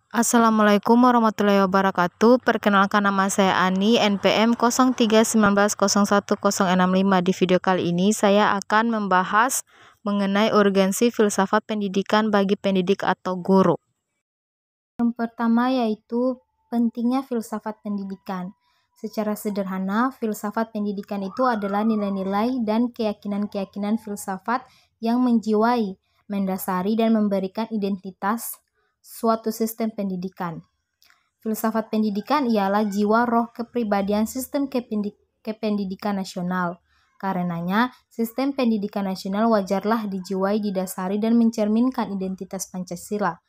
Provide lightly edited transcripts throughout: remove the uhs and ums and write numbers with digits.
Assalamualaikum warahmatullahi wabarakatuh. Perkenalkan, nama saya Ani, NPM 0319010065. Di video kali ini saya akan membahas mengenai urgensi filsafat pendidikan bagi pendidik atau guru. Yang pertama yaitu pentingnya filsafat pendidikan. Secara sederhana, filsafat pendidikan itu adalah nilai-nilai dan keyakinan-keyakinan filsafat yang menjiwai, mendasari, dan memberikan identitas suatu sistem pendidikan. Filsafat pendidikan ialah jiwa roh kepribadian sistem kependidikan nasional. Karenanya, sistem pendidikan nasional wajarlah dijiwai, didasari, dan mencerminkan identitas Pancasila,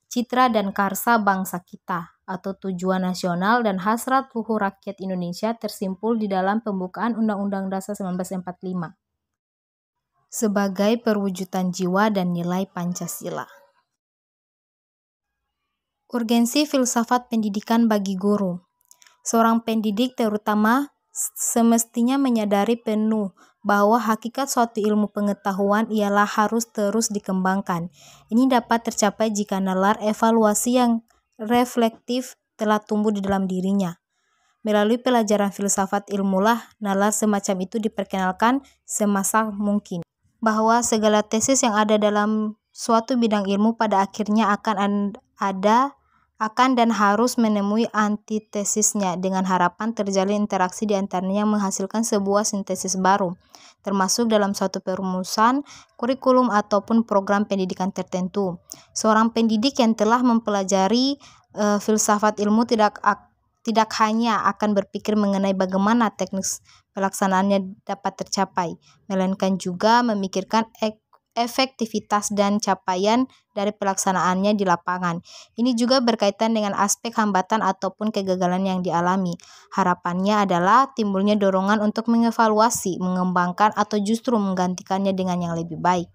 citra dan karsa bangsa kita, atau tujuan nasional dan hasrat luhur rakyat Indonesia tersimpul di dalam pembukaan Undang-Undang Dasar 1945 sebagai perwujudan jiwa dan nilai Pancasila. Urgensi filsafat pendidikan bagi guru. Seorang pendidik terutama semestinya menyadari penuh bahwa hakikat suatu ilmu pengetahuan ialah harus terus dikembangkan. Ini dapat tercapai jika nalar evaluasi yang reflektif telah tumbuh di dalam dirinya. Melalui pelajaran filsafat ilmulah nalar semacam itu diperkenalkan semasa mungkin. Bahwa segala tesis yang ada dalam suatu bidang ilmu pada akhirnya akan dan harus menemui antitesisnya, dengan harapan terjalin interaksi di antaranya yang menghasilkan sebuah sintesis baru, termasuk dalam suatu perumusan kurikulum ataupun program pendidikan tertentu. Seorang pendidik yang telah mempelajari filsafat ilmu tidak hanya akan berpikir mengenai bagaimana teknis pelaksanaannya dapat tercapai, melainkan juga memikirkan efektivitas dan capaian dari pelaksanaannya di lapangan. Ini juga berkaitan dengan aspek hambatan ataupun kegagalan yang dialami. Harapannya adalah timbulnya dorongan untuk mengevaluasi, mengembangkan, atau justru menggantikannya dengan yang lebih baik.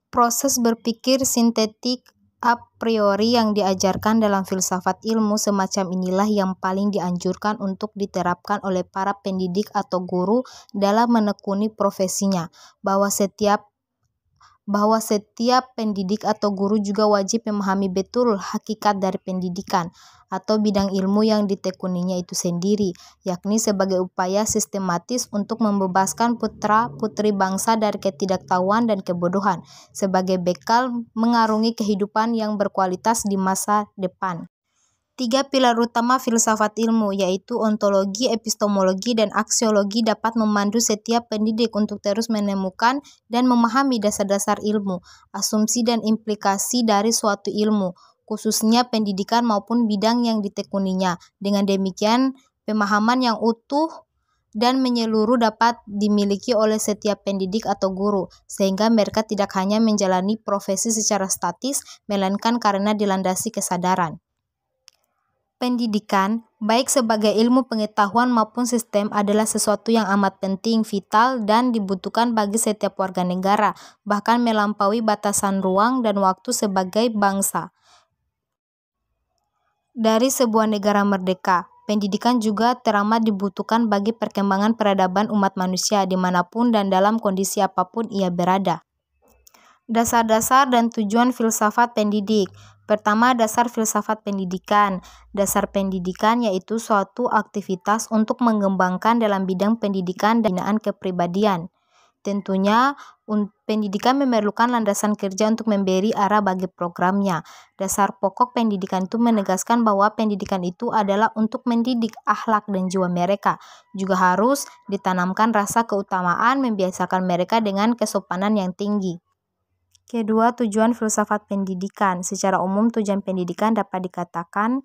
Proses berpikir sintetik a priori yang diajarkan dalam filsafat ilmu semacam inilah yang paling dianjurkan untuk diterapkan oleh para pendidik atau guru dalam menekuni profesinya, bahwa setiap pendidik atau guru juga wajib memahami betul hakikat dari pendidikan atau bidang ilmu yang ditekuninya itu sendiri, yakni sebagai upaya sistematis untuk membebaskan putra-putri bangsa dari ketidaktahuan dan kebodohan, sebagai bekal mengarungi kehidupan yang berkualitas di masa depan. 3 pilar utama filsafat ilmu, yaitu ontologi, epistemologi, dan aksiologi, dapat memandu setiap pendidik untuk terus menemukan dan memahami dasar-dasar ilmu, asumsi dan implikasi dari suatu ilmu, khususnya pendidikan maupun bidang yang ditekuninya. Dengan demikian, pemahaman yang utuh dan menyeluruh dapat dimiliki oleh setiap pendidik atau guru, sehingga mereka tidak hanya menjalani profesi secara statis, melainkan karena dilandasi kesadaran. Pendidikan, baik sebagai ilmu pengetahuan maupun sistem, adalah sesuatu yang amat penting, vital, dan dibutuhkan bagi setiap warga negara, bahkan melampaui batasan ruang dan waktu sebagai bangsa. Dari sebuah negara merdeka, pendidikan juga teramat dibutuhkan bagi perkembangan peradaban umat manusia dimanapun dan dalam kondisi apapun ia berada. Dasar-dasar dan tujuan filsafat pendidik. Pertama, dasar filsafat pendidikan. Dasar pendidikan yaitu suatu aktivitas untuk mengembangkan dalam bidang pendidikan dan binaan kepribadian. Tentunya, pendidikan memerlukan landasan kerja untuk memberi arah bagi programnya. Dasar pokok pendidikan itu menegaskan bahwa pendidikan itu adalah untuk mendidik akhlak dan jiwa mereka. Juga harus ditanamkan rasa keutamaan, membiasakan mereka dengan kesopanan yang tinggi. Kedua, tujuan filsafat pendidikan. Secara umum, tujuan pendidikan dapat dikatakan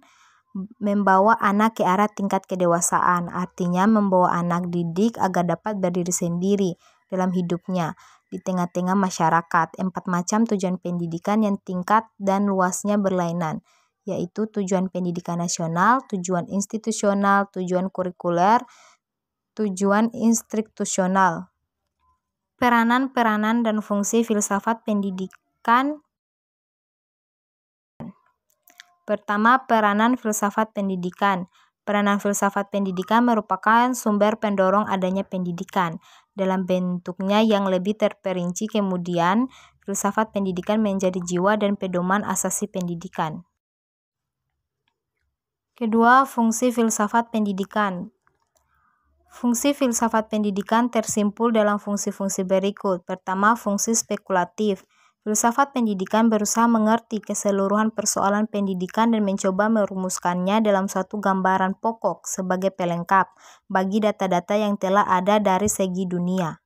membawa anak ke arah tingkat kedewasaan, artinya membawa anak didik agar dapat berdiri sendiri dalam hidupnya di tengah-tengah masyarakat. 4 macam tujuan pendidikan yang tingkat dan luasnya berlainan, yaitu tujuan pendidikan nasional, tujuan institusional, tujuan kurikuler, tujuan institusional. Peranan-peranan dan fungsi filsafat pendidikan. Pertama, peranan filsafat pendidikan. Peranan filsafat pendidikan merupakan sumber pendorong adanya pendidikan. Dalam bentuknya yang lebih terperinci kemudian, filsafat pendidikan menjadi jiwa dan pedoman asasi pendidikan. Kedua, fungsi filsafat pendidikan. Fungsi filsafat pendidikan tersimpul dalam fungsi-fungsi berikut. Pertama, fungsi spekulatif. Filsafat pendidikan berusaha mengerti keseluruhan persoalan pendidikan dan mencoba merumuskannya dalam suatu gambaran pokok sebagai pelengkap bagi data-data yang telah ada dari segi dunia.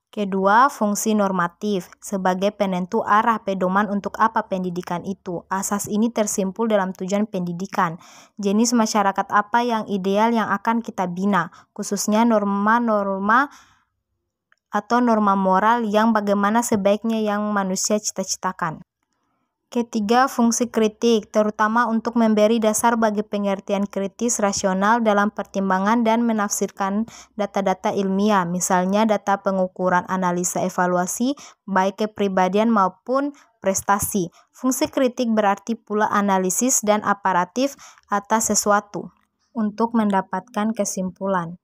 Kedua, fungsi normatif. Sebagai penentu arah pedoman untuk apa pendidikan itu. Asas ini tersimpul dalam tujuan pendidikan. Jenis masyarakat apa yang ideal yang akan kita bina, khususnya norma-norma atau norma moral yang bagaimana sebaiknya yang manusia cita-citakan. Ketiga, fungsi kritik, terutama untuk memberi dasar bagi pengertian kritis rasional dalam pertimbangan dan menafsirkan data-data ilmiah, misalnya data pengukuran analisa evaluasi, baik kepribadian maupun prestasi. Fungsi kritik berarti pula analisis dan aparatif atas sesuatu untuk mendapatkan kesimpulan.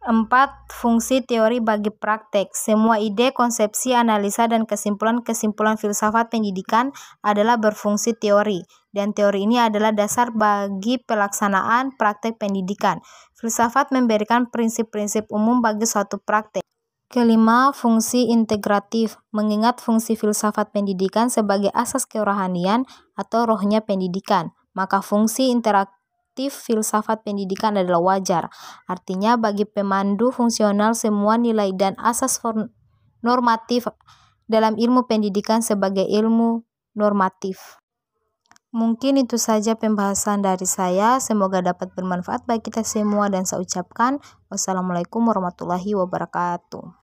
4. Fungsi teori bagi praktek. Semua ide, konsepsi, analisa, dan kesimpulan-kesimpulan filsafat pendidikan adalah berfungsi teori, dan teori ini adalah dasar bagi pelaksanaan praktek pendidikan. Filsafat memberikan prinsip-prinsip umum bagi suatu praktek. Kelima, fungsi integratif. Mengingat fungsi filsafat pendidikan sebagai asas kerohanian atau rohnya pendidikan, maka fungsi interaktif filsafat pendidikan adalah wajar. Artinya bagi pemandu fungsional semua nilai dan asas normatif dalam ilmu pendidikan sebagai ilmu normatif. Mungkin itu saja pembahasan dari saya. Semoga dapat bermanfaat bagi kita semua dan saya ucapkan wassalamualaikum warahmatullahi wabarakatuh.